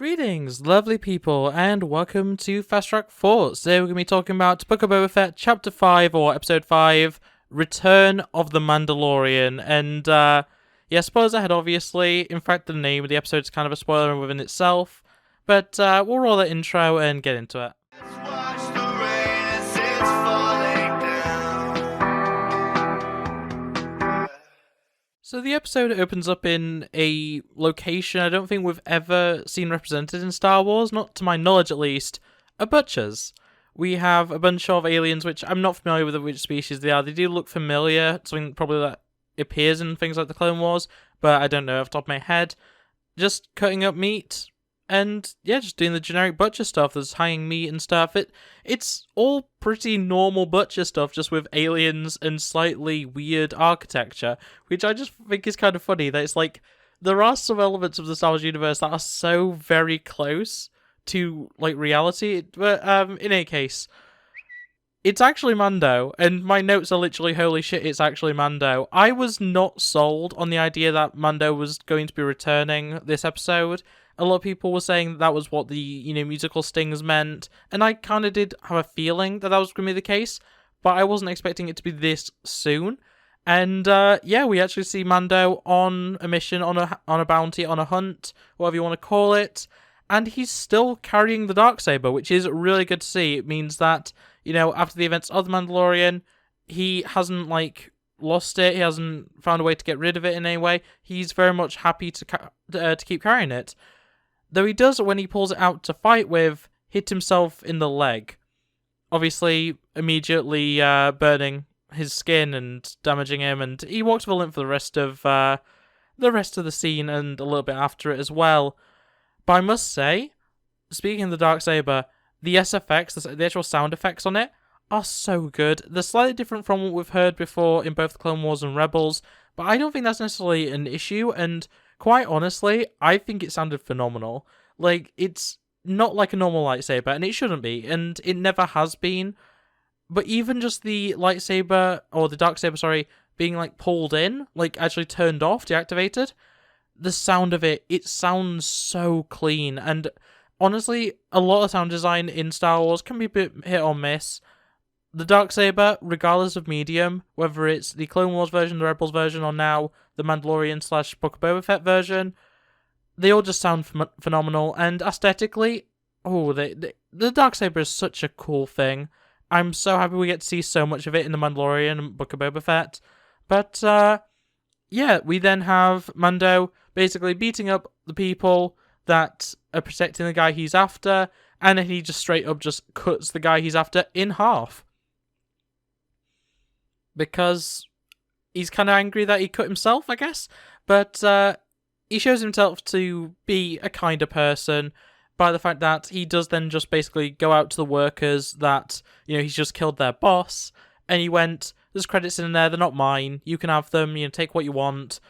Greetings, lovely people, and welcome to Fast Track Thoughts. Today we're going to be talking about Book of Boba Fett, Chapter 5, or Episode 5, Return of the Mandalorian. And, spoilers ahead, obviously. In fact, the name of the episode is kind of a spoiler within itself. But we'll roll the intro and get into it. So the episode opens up in a location I don't think we've ever seen represented in Star Wars, not to my knowledge at least, a butcher's. We have a bunch of aliens, which I'm not familiar with which species they are. They do look familiar, something probably that appears in things like the Clone Wars, but I don't know off the top of my head. Just cutting up meat, and yeah, just doing the generic butcher stuff. There's hanging meat and stuff. It's all pretty normal butcher stuff, just with aliens and slightly weird architecture, which I just think is kind of funny. That it's like there are some elements of the Star Wars universe that are so very close to like reality. But in any case, it's actually Mando, and my notes are literally, holy shit, it's actually Mando. I was not sold on the idea that Mando was going to be returning this episode. A lot of people were saying that was what the, musical stings meant, and I kind of did have a feeling that was going to be the case, but I wasn't expecting it to be this soon. And, we actually see Mando on a mission, on a bounty, on a hunt, whatever you want to call it, and he's still carrying the Darksaber, which is really good to see. It means that, after the events of The Mandalorian, he hasn't, lost it, he hasn't found a way to get rid of it in any way. He's very much happy to keep carrying it. Though he does, when he pulls it out to fight with, hit himself in the leg. Obviously, immediately burning his skin and damaging him, and he walks with a limp for the rest of the scene and a little bit after it as well. But I must say, speaking of the Darksaber, the SFX, the actual sound effects on it, are so good. They're slightly different from what we've heard before in both the Clone Wars and Rebels, but I don't think that's necessarily an issue, and quite honestly, I think it sounded phenomenal. It's not like a normal lightsaber, and it shouldn't be, and it never has been. But even just the lightsaber, or the Darksaber, sorry, being, pulled in, actually turned off, deactivated, the sound of it sounds so clean, and honestly, a lot of sound design in Star Wars can be a bit hit or miss. The Darksaber, regardless of medium, whether it's the Clone Wars version, the Rebels version, or now the Mandalorian / Book of Boba Fett version, they all just sound phenomenal. And aesthetically, the Darksaber is such a cool thing. I'm so happy we get to see so much of it in the Mandalorian and Book of Boba Fett. But, we then have Mando basically beating up the people that are protecting the guy he's after, and then he just straight up just cuts the guy he's after in half. Because he's kind of angry that he cut himself, I guess. But he shows himself to be a kinder person by the fact that he does then just basically go out to the workers that, he's just killed their boss. And he went, there's credits in there, they're not mine. You can have them, take what you want.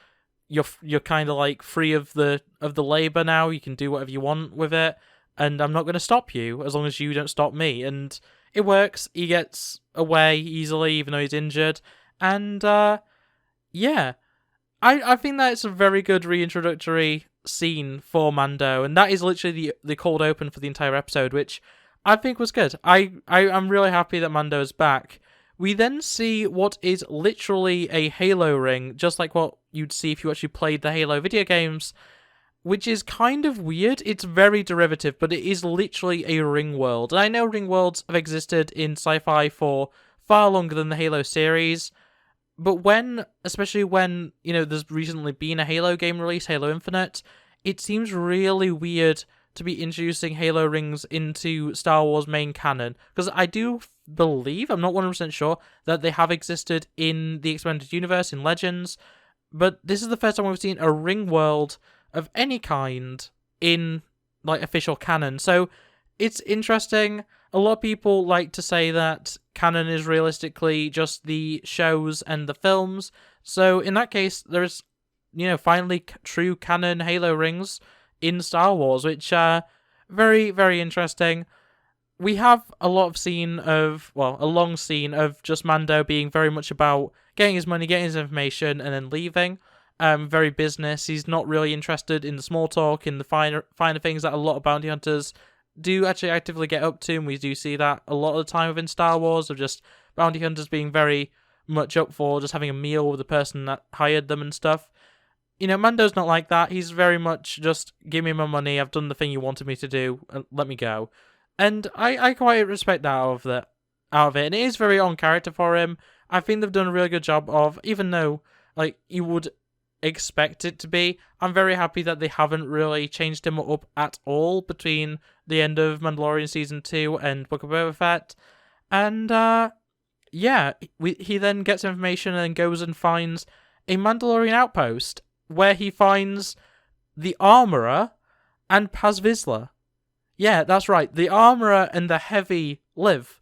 You're kind of free of the labor now. You can do whatever you want with it. And I'm not going to stop you as long as you don't stop me. And it works. He gets away easily, even though he's injured. And, I think that it's a very good reintroductory scene for Mando. And that is literally the cold open for the entire episode, which I think was good. I'm really happy that Mando is back. We then see what is literally a Halo ring, just like what you'd see if you actually played the Halo video games, which is kind of weird. It's very derivative, but it is literally a ring world. And I know ring worlds have existed in sci-fi for far longer than the Halo series, but especially when, there's recently been a Halo game release, Halo Infinite, it seems really weird to be introducing Halo rings into Star Wars main canon, because I do believe, I'm not 100% sure, that they have existed in the Expanded Universe, in Legends, but this is the first time we've seen a ring world of any kind in, official canon. So, it's interesting. A lot of people like to say that canon is realistically just the shows and the films. So, in that case, there's, finally true canon Halo rings in Star Wars, which are very, very interesting. We have a long scene of just Mando being very much about getting his money, getting his information, and then leaving. very business. He's not really interested in the small talk, in the finer things that a lot of bounty hunters do actually actively get up to, and we do see that a lot of the time within Star Wars, of just bounty hunters being very much up for just having a meal with the person that hired them and stuff. Mando's not like that. He's very much just, give me my money, I've done the thing you wanted me to do, let me go. And I quite respect that out of it, and it is very on character for him. I think they've done a really good job of, even though, you would expect it to be, I'm very happy that they haven't really changed him up at all between the end of Mandalorian Season 2 and Book of Boba Fett. And, he then gets information and goes and finds a Mandalorian outpost, where he finds the Armorer and Paz Vizsla. Yeah, that's right. The Armorer and the Heavy live.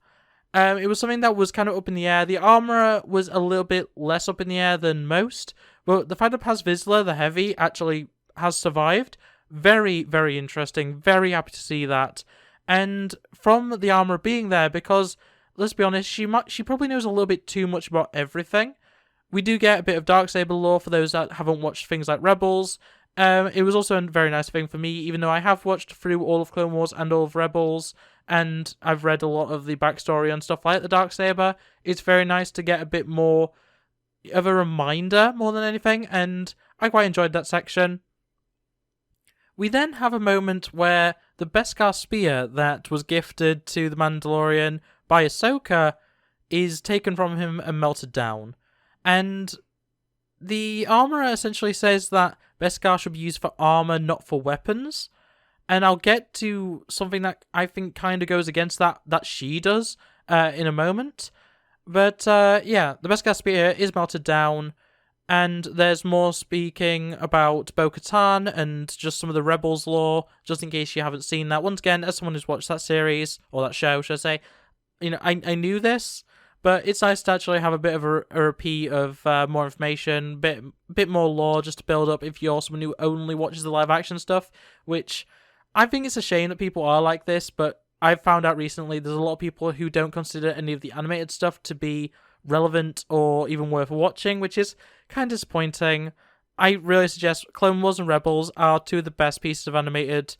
It was something that was kind of up in the air. The Armorer was a little bit less up in the air than most, but the fact that Paz Vizsla, the Heavy, actually has survived, very, very interesting. Very happy to see that. And from the Armorer being there, because, let's be honest, she probably knows a little bit too much about everything. We do get a bit of Darksaber lore for those that haven't watched things like Rebels. It was also a very nice thing for me, even though I have watched through all of Clone Wars and all of Rebels, and I've read a lot of the backstory and stuff like the Darksaber. It's very nice to get a bit more of a reminder more than anything, and I quite enjoyed that section. We then have a moment where the Beskar spear that was gifted to the Mandalorian by Ahsoka is taken from him and melted down. And the Armorer essentially says that Beskar should be used for armor, not for weapons. And I'll get to something that I think kind of goes against that she does in a moment. But the Beskar spear is melted down, and there's more speaking about Bo-Katan and just some of the Rebels lore, just in case you haven't seen that. Once again, as someone who's watched that series, or that show, should I say, I knew this, but it's nice to actually have a bit of a repeat of more information, bit more lore just to build up if you're someone who only watches the live action stuff, which I think it's a shame that people are like this, but I've found out recently there's a lot of people who don't consider any of the animated stuff to be relevant or even worth watching, which is kind of disappointing. I really suggest Clone Wars and Rebels are two of the best pieces of animated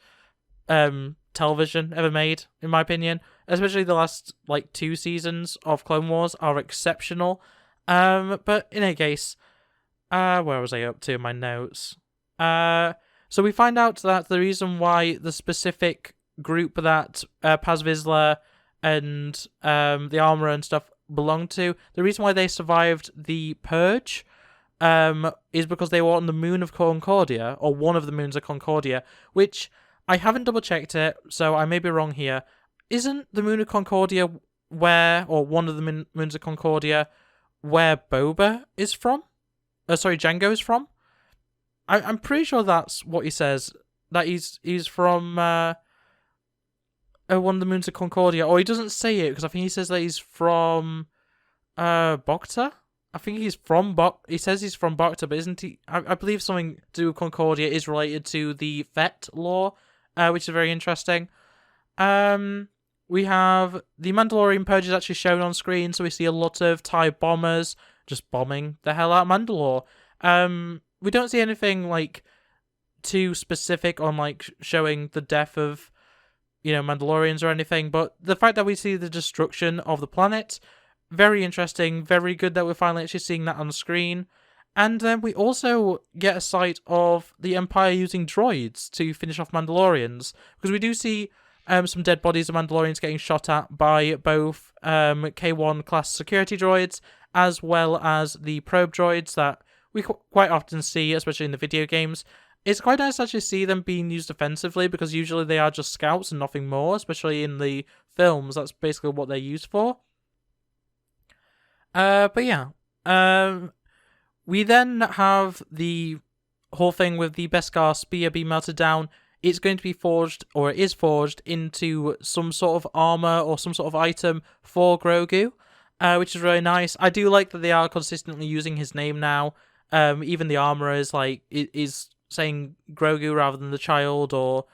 television ever made, in my opinion. Especially the last 2 seasons of Clone Wars are exceptional. But in any case, where was I up to in my notes? So we find out that the reason why the specific group that Paz Vizsla and the Armorer and stuff belong to, the reason why they survived the Purge is because they were on the moon of Concordia, or one of the moons of Concordia, which I haven't double-checked it, so I may be wrong here. Isn't the moon of Concordia or one of the moons of Concordia, where Boba is from? Jango is from? I'm pretty sure that's what he says, that he's from one of the moons of Concordia, or he doesn't say it, because I think he says that he's from Bocta? I think he's from he says he's from Bocta, but isn't he? I believe something to do with Concordia is related to the Fett lore, which is very interesting. We have the Mandalorian Purge is actually shown on screen, so we see a lot of TIE bombers just bombing the hell out of Mandalore. We don't see anything too specific on showing the death of Mandalorians or anything, but the fact that we see the destruction of the planet, very interesting, very good that we're finally actually seeing that on screen. And then we also get a sight of the Empire using droids to finish off Mandalorians, because we do see some dead bodies of Mandalorians getting shot at by both K1 class security droids, as well as the probe droids that we quite often see, especially in the video games. It's quite nice to actually see them being used offensively, because usually they are just scouts and nothing more, especially in the films. That's basically what they're used for. We then have the whole thing with the Beskar spear being melted down. It's going to be forged, or it is forged, into some sort of armor or some sort of item for Grogu, which is really nice. I do like that they are consistently using his name now. Even the armor is saying Grogu rather than the child or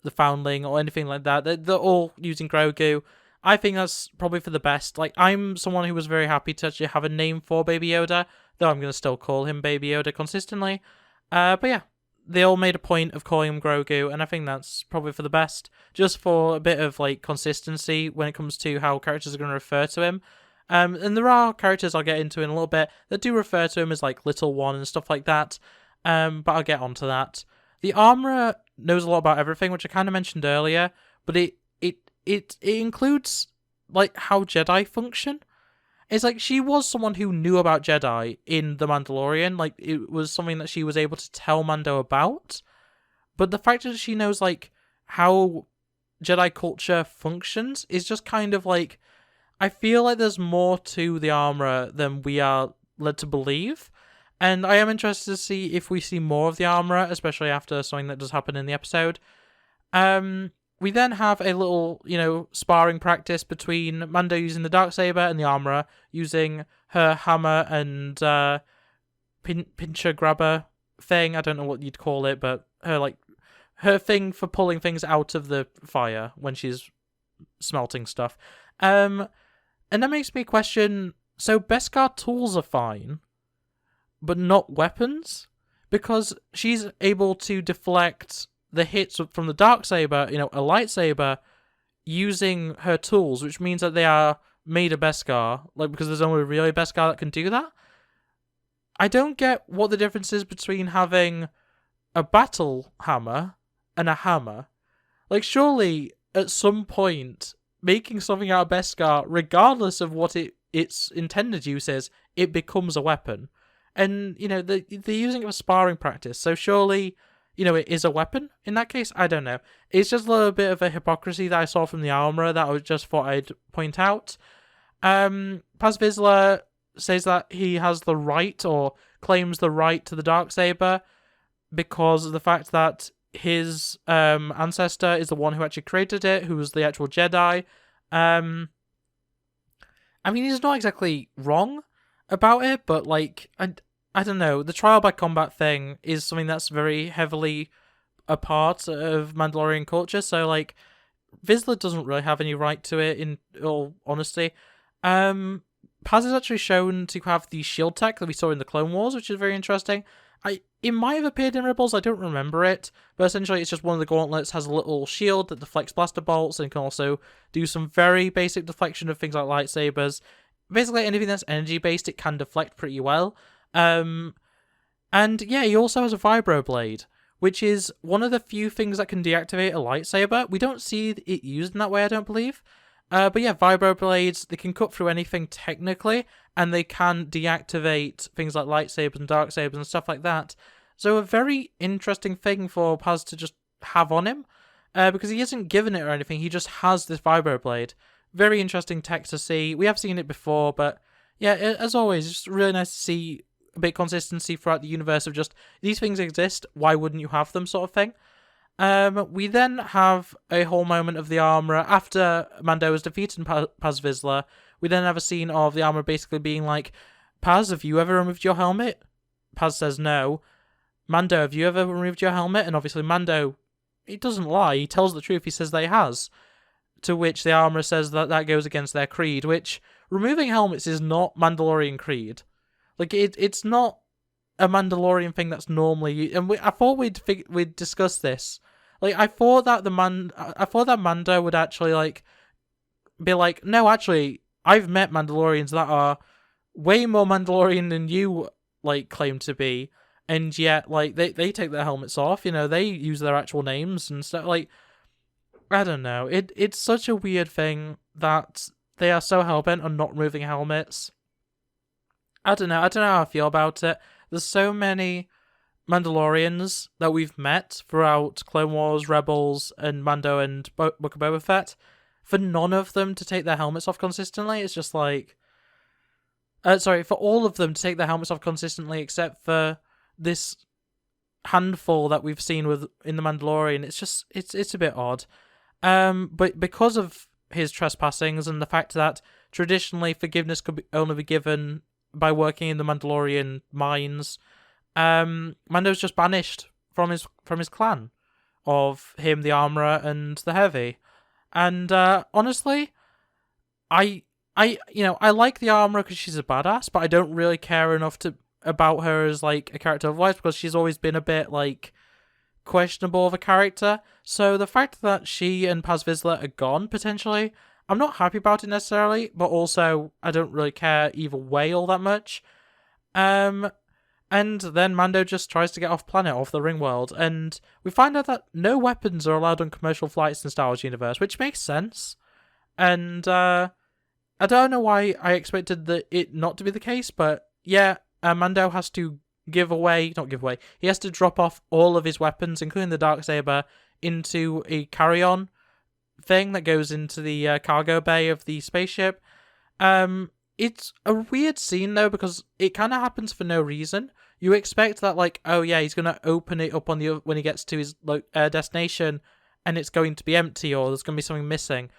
the foundling or anything like that. They're all using Grogu. I think that's probably for the best. I'm someone who was very happy to actually have a name for Baby Yoda. though I'm going to still call him Baby Yoda consistently. But yeah, they all made a point of calling him Grogu, and I think that's probably for the best, just for a bit of like consistency when it comes to how characters are going to refer to him. And there are characters I'll get into in a little bit that do refer to him as like Little One and stuff like that. But I'll get onto that. The armorer knows a lot about everything, which I kind of mentioned earlier, but it includes like how Jedi function. It's like she was someone who knew about Jedi in The Mandalorian. Like, it was something that she was able to tell Mando about. But the fact that she knows, like, how Jedi culture functions is just kind of like... I feel like there's more to the armorer than we are led to believe. And I am interested to see if we see more of the armorer, especially after something that does happen in the episode. We then have a little, sparring practice between Mando using the Darksaber and the armorer using her hammer and pincher grabber thing. I don't know what you'd call it, but her thing for pulling things out of the fire when she's smelting stuff. And that makes me question, so Beskar tools are fine, but not weapons? Because she's able to deflect the hits from the Darksaber, a lightsaber, using her tools, which means that they are made of Beskar, because there's only really Beskar that can do that. I don't get what the difference is between having a battle hammer and a hammer. Surely, at some point, making something out of Beskar, regardless of what its intended use is, it becomes a weapon. And, they're using it for sparring practice, so surely... it is a weapon in that case? I don't know. It's just a little bit of a hypocrisy that I saw from the armorer that I just thought I'd point out. Paz Vizsla says that he has the right, or claims the right to the Darksaber because of the fact that his ancestor is the one who actually created it, who was the actual Jedi. I mean, he's not exactly wrong about it, but, I don't know, the trial by combat thing is something that's very heavily a part of Mandalorian culture, so, Vizsla doesn't really have any right to it, in all honesty. Paz is actually shown to have the shield tech that we saw in the Clone Wars, which is very interesting. It might have appeared in Rebels, I don't remember it, but essentially it's just one of the gauntlets has a little shield that deflects blaster bolts, and can also do some very basic deflection of things like lightsabers. Basically anything that's energy-based, it can deflect pretty well. And yeah, he also has a vibroblade, which is one of the few things that can deactivate a lightsaber. We don't see it used in that way, I don't believe. But yeah, vibroblades, they can cut through anything technically, and they can deactivate things like lightsabers and darksabers and stuff like that. So a very interesting thing for Paz to just have on him, because he isn't given it or anything, he just has this vibroblade. Very interesting tech to see. We have seen it before, but yeah, as always, it's just really nice to see a bit of consistency throughout the universe of just, these things exist, why wouldn't you have them, sort of thing. We then have a whole moment of the armorer, after Mando has defeated Paz Vizsla, we then have a scene of the armorer basically being like, Paz, have you ever removed your helmet? Paz says no. Mando, have you ever removed your helmet? And obviously Mando, he doesn't lie, he tells the truth, he says that he has. To which the armorer says that goes against their creed, which, removing helmets is not Mandalorian creed. It's not a Mandalorian thing that's normally... And I thought we'd discuss this. I thought that Mando would actually, be like, no, actually, I've met Mandalorians that are way more Mandalorian than you, claim to be. And yet, they take their helmets off, they use their actual names and stuff, I don't know. It's such a weird thing that they are so hellbent on not removing helmets. I don't know how I feel about it. There's so many Mandalorians that we've met throughout Clone Wars, Rebels, and Mando and Book of Boba Fett. For none of them to take their helmets off consistently, it's just for all of them to take their helmets off consistently, except for this handful that we've seen in The Mandalorian, it's a bit odd. But because of his trespassings and the fact that traditionally forgiveness could only be given by working in the Mandalorian mines, Mando's just banished from his clan of him, the armorer, and the heavy. And honestly, I like the armorer because she's a badass, but I don't really care enough to about her as like a character of voice because she's always been a bit like questionable of a character. So the fact that she and Paz Vizsla are gone potentially, I'm not happy about it necessarily, but also I don't really care either way all that much. And then Mando just tries to get off planet, off the ring world, and we find out that no weapons are allowed on commercial flights in Star Wars universe, which makes sense. And I don't know why I expected it not to be the case, but yeah, Mando has to he has to drop off all of his weapons, including the Darksaber, into a carry-on thing that goes into the cargo bay of the spaceship. It's a weird scene though, because it kind of happens for no reason. You expect that, like, oh yeah, he's gonna open it up when he gets to his destination, and it's going to be empty, or there's gonna be something missing.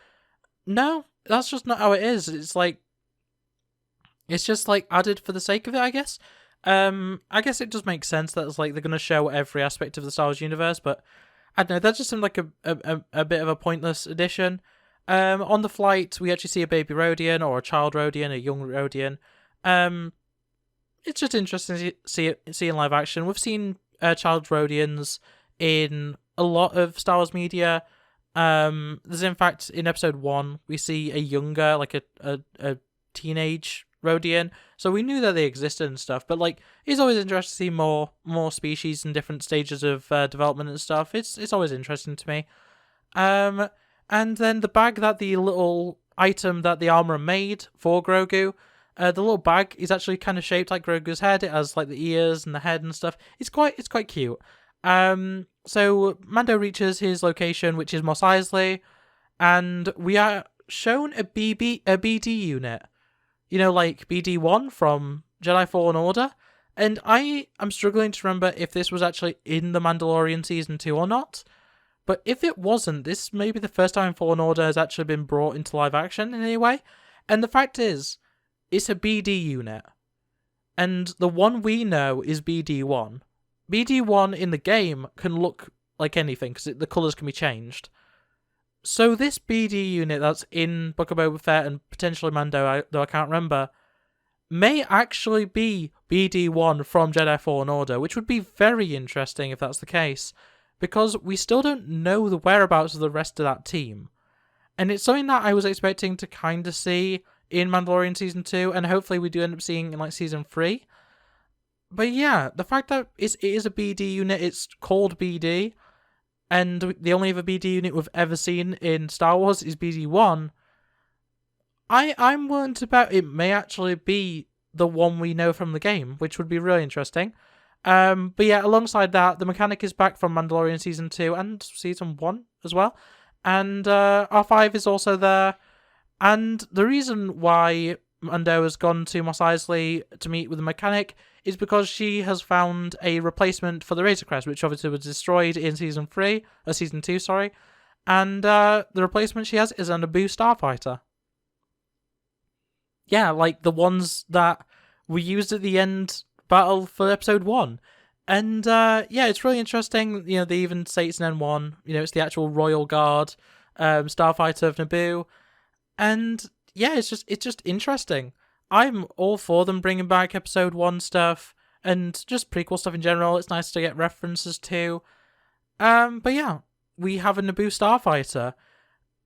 No, that's just not how it is. It's just like added for the sake of it, I guess. I guess it does make sense that it's like they're gonna show every aspect of the Star Wars universe, but I don't know. That just seemed like a bit of a pointless addition. On the flight, we actually see a baby Rodian, or a child Rodian, a young Rodian. It's just interesting to see in live action. We've seen child Rodians in a lot of Star Wars media. There's in fact, in episode 1, we see a younger, like a teenage Rodian. So we knew that they existed and stuff, but like, it's always interesting to see more species in different stages of development and stuff. It's always interesting to me. And then the bag that the little item that the armorer made for Grogu, the little bag is actually kind of shaped like Grogu's head. It has like the ears and the head and stuff. It's quite cute. So Mando reaches his location, which is Mos Eisley, and we are shown a BD unit. You know, like BD-1 from Jedi Fallen Order. And I am struggling to remember if this was actually in The Mandalorian Season 2 or not. But if it wasn't, this may be the first time Fallen Order has actually been brought into live action in any way. And the fact is, it's a BD unit. And the one we know is BD-1. BD-1 in the game can look like anything, because the colours can be changed. So this BD unit that's in Book of Boba Fett and potentially Mando, though I can't remember, may actually be BD-1 from Jedi Fallen Order, which would be very interesting if that's the case, because we still don't know the whereabouts of the rest of that team. And it's something that I was expecting to kind of see in Mandalorian Season 2, and hopefully we do end up seeing in like Season 3. But yeah, the fact that it is a BD unit, it's called BD, and the only other BD unit we've ever seen in Star Wars is BD-1, I'm willing to bet it may actually be the one we know from the game, which would be really interesting. But yeah, alongside that, the mechanic is back from Mandalorian Season 2 and Season 1 as well. And R5 is also there. And the reason why Mando has gone to Mos Eisley to meet with the mechanic is because she has found a replacement for the Razor Crest, which obviously was destroyed in Season 2, sorry. And the replacement she has is a Naboo starfighter. Yeah, like the ones that we used at the end battle for Episode 1. And yeah, it's really interesting. You know, they even say it's an N1. You know, it's the actual Royal Guard starfighter of Naboo. And yeah, it's just interesting. I'm all for them bringing back Episode 1 stuff and just prequel stuff in general. It's nice to get references to. But yeah, we have a Naboo starfighter.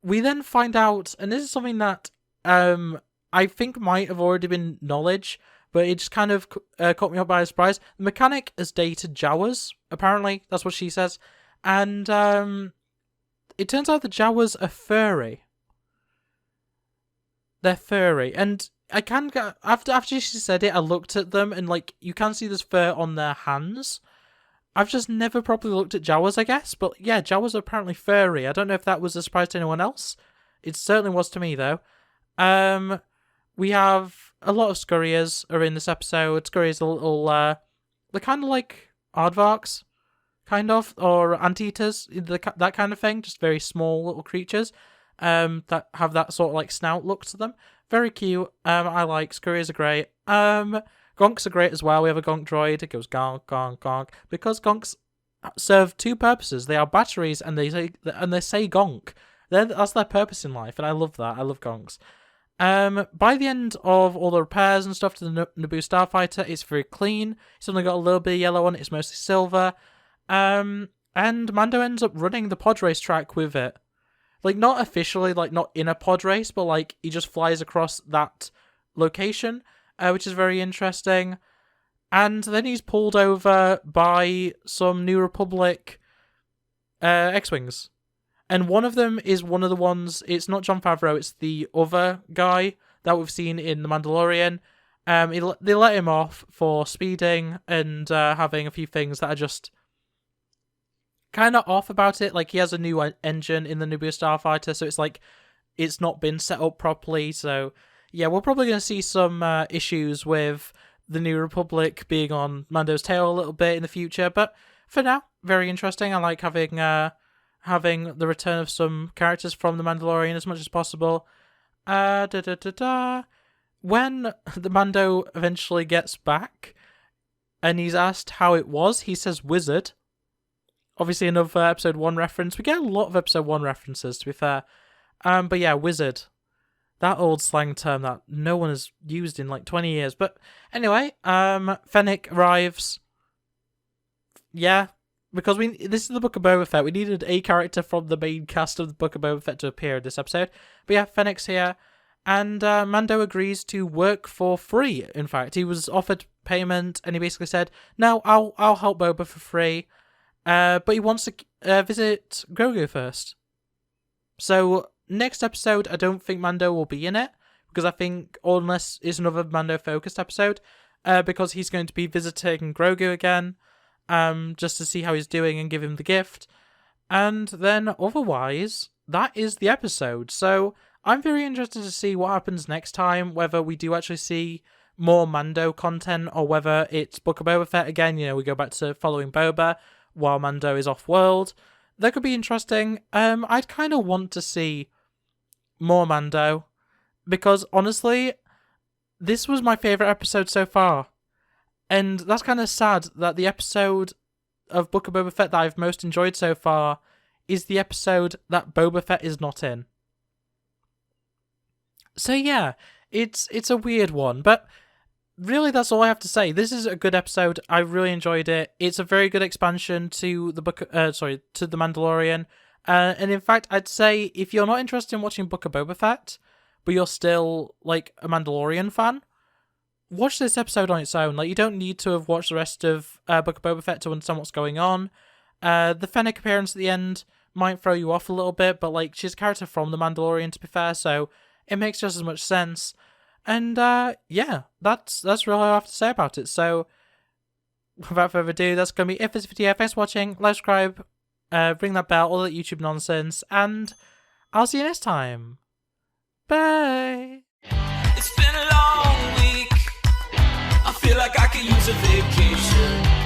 We then find out, and this is something that I think might have already been knowledge, but it just kind of caught me up by surprise. The mechanic has dated Jawas, apparently. That's what she says. And it turns out the Jawas are furry. They're furry. And I can get, after she said it, I looked at them, and like you can see there's fur on their hands. I've just never properly looked at Jawas, I guess. But yeah, Jawas are apparently furry. I don't know if that was a surprise to anyone else. It certainly was to me, though. We have a lot of Scurriers are in this episode. Scurriers are little, they're kind of like aardvarks, kind of, or anteaters, that kind of thing. Just very small little creatures that have that sort of like snout look to them. Very cute. I like Scurriers are great. Gonks are great as well. We have a Gonk droid. It goes gonk, gonk, gonk. Because Gonks serve two purposes. They are batteries, and they say gonk. That's their purpose in life, and I love that. I love Gonks. By the end of all the repairs and stuff to the Naboo starfighter, it's very clean. It's only got a little bit of yellow on it. It's mostly silver. And Mando ends up running the pod race track with it. Like, not officially, like, not in a pod race, but, like, he just flies across that location, which is very interesting. And then he's pulled over by some New Republic X-Wings. And one of them is one of the ones, it's not Jon Favreau, it's the other guy that we've seen in The Mandalorian. They let him off for speeding and having a few things that are just kind of off about it. Like, he has a new engine in the Naboo starfighter, so it's like it's not been set up properly. So yeah, we're probably going to see some issues with the New Republic being on Mando's tail a little bit in the future, but for now, very interesting. I like having the return of some characters from The Mandalorian as much as possible. When the Mando eventually gets back and he's asked how it was, he says wizard. Obviously another episode 1 reference. We get a lot of episode 1 references, to be fair. But yeah, wizard. That old slang term that no one has used in like 20 years. But anyway, Fennec arrives. Yeah, because this is the Book of Boba Fett. We needed a character from the main cast of the Book of Boba Fett to appear in this episode. But yeah, Fennec's here. And Mando agrees to work for free, in fact. He was offered payment, and he basically said, no, I'll help Boba for free. But he wants to visit Grogu first. So, next episode, I don't think Mando will be in it, because I think, unless it's another Mando-focused episode, because he's going to be visiting Grogu again, just to see how he's doing and give him the gift. And then, otherwise, that is the episode. So, I'm very interested to see what happens next time, whether we do actually see more Mando content, or whether it's Book of Boba Fett again. You know, we go back to following Boba while Mando is off-world. That could be interesting. I'd kind of want to see more Mando, because honestly, this was my favourite episode so far. And that's kind of sad that the episode of Book of Boba Fett that I've most enjoyed so far is the episode that Boba Fett is not in. So yeah, it's a weird one, but really that's all I have to say. This is a good episode. I really enjoyed it. It's a very good expansion to the to the Mandalorian. And in fact, I'd say if you're not interested in watching Book of Boba Fett, but you're still like a Mandalorian fan, watch this episode on its own. Like, you don't need to have watched the rest of Book of Boba Fett to understand what's going on. The Fennec appearance at the end might throw you off a little bit, but like, she's a character from the Mandalorian, to be fair, so it makes just as much sense. And yeah, that's really all I have to say about it. So without further ado, that's going to be it for this video. Thanks for watching. Like, subscribe, ring that bell, all that YouTube nonsense, and I'll see you next time. Bye. It's been a long week. I feel like I could use a vacation.